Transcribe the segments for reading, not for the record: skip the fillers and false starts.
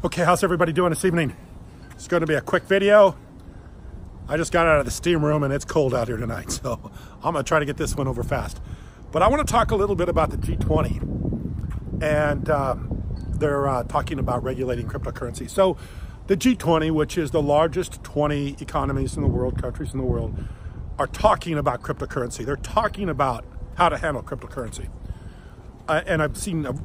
Okay, how's everybody doing this evening? It's going to be a quick video. I just got out of the steam room and it's cold out here tonight, so I'm going to try to get this one over fast. But I want to talk a little bit about the G20, and they're talking about regulating cryptocurrency. So the G20, which is the largest 20 economies in the world, countries in the world, are talking about cryptocurrency. They're talking about how to handle cryptocurrency. And I've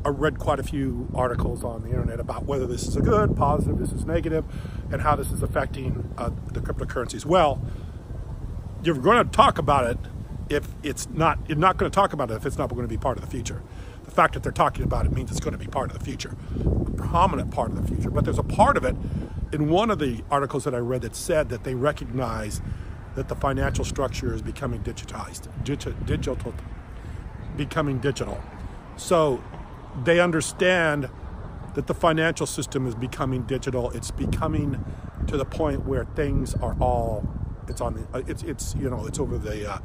read quite a few articles on the internet about whether this is a good, positive, this is negative, and how this is affecting the cryptocurrencies. Well, you're going to talk about it if it's not, you're not going to talk about it if it's not going to be part of the future. The fact that they're talking about it means it's going to be part of the future, a prominent part of the future. But there's a part of it in one of the articles that I read that said that they recognize that the financial structure is becoming digitized, becoming digital. So they understand that the financial system is becoming digital. It's becoming to the point where things are all, it's over the,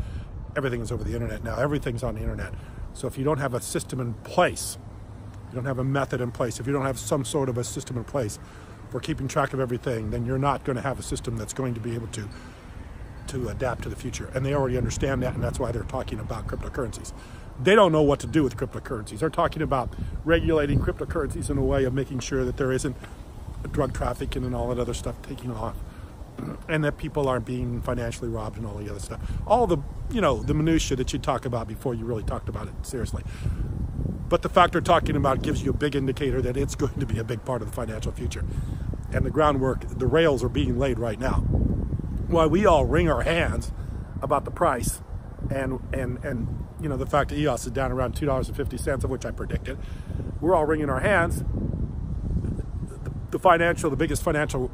everything is over the internet now. Everything's on the internet. So if you don't have a system in place, you don't have a method in place, if you don't have some sort of a system in place for keeping track of everything, then you're not going to have a system that's going to be able to adapt to the future. And they already understand that, and that's why they're talking about cryptocurrencies. They don't know what to do with cryptocurrencies. They're talking about regulating cryptocurrencies in a way of making sure that there isn't drug trafficking and all that other stuff taking off, and that people aren't being financially robbed and all the other stuff. All the, the minutia that you talk about before you really talked about it seriously. But the fact they're talking about gives you a big indicator that it's going to be a big part of the financial future. And the groundwork, the rails are being laid right now. While we all wring our hands about the price and the fact that EOS is down around $2.50, of which I predicted, we're all wringing our hands. The biggest financial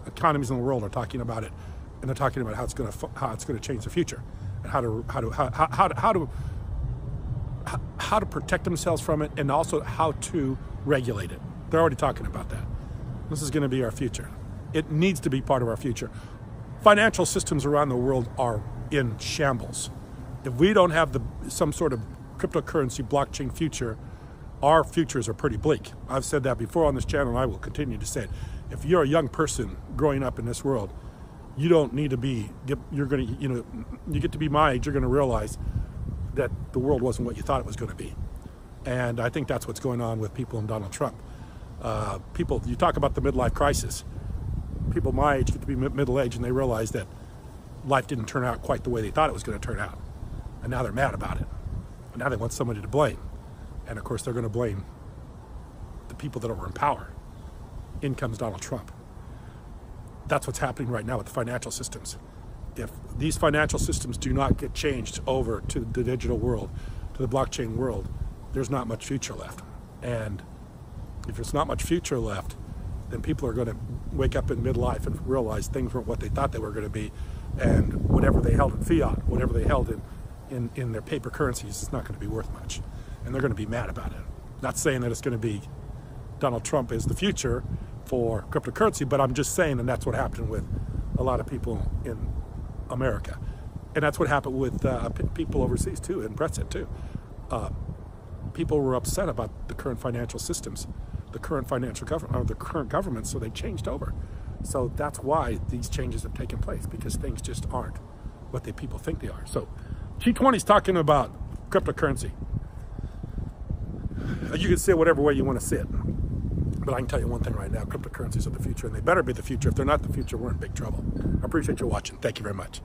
economies in the world are talking about it, and they're talking about how it's going to change the future, and how to protect themselves from it, and also how to regulate it. They're already talking about that. This is going to be our future. It needs to be part of our future. Financial systems around the world are in shambles. If we don't have some sort of cryptocurrency blockchain future, our futures are pretty bleak. I've said that before on this channel, and I will continue to say it. If you're a young person growing up in this world, you don't need to be, you get to be my age, you're going to realize that the world wasn't what you thought it was going to be. And I think that's what's going on with people in Donald Trump. You talk about the midlife crisis. People my age get to be middle-aged and they realize that life didn't turn out quite the way they thought it was going to turn out. And now they're mad about it. And now they want somebody to blame. And of course they're going to blame the people that are in power. In comes Donald Trump. That's what's happening right now with the financial systems. If these financial systems do not get changed over to the digital world, to the blockchain world, there's not much future left. And if there's not much future left, then people are going to wake up in midlife and realize things weren't what they thought they were going to be, and whatever they held in fiat, whatever they held in their paper currencies is not going to be worth much, and they're going to be mad about it. Not saying that it's going to be Donald Trump is the future for cryptocurrency, but I'm just saying, and that's what happened with a lot of people in America, and that's what happened with people overseas too, in Brexit too. People were upset about the current financial systems, the current government, so they changed over. So that's why these changes have taken place, because things just aren't what people think they are. So G20 is talking about cryptocurrency. You can see it whatever way you want to see it. But I can tell you one thing right now, cryptocurrencies are the future, and they better be the future. If they're not the future, we're in big trouble. I appreciate you watching. Thank you very much.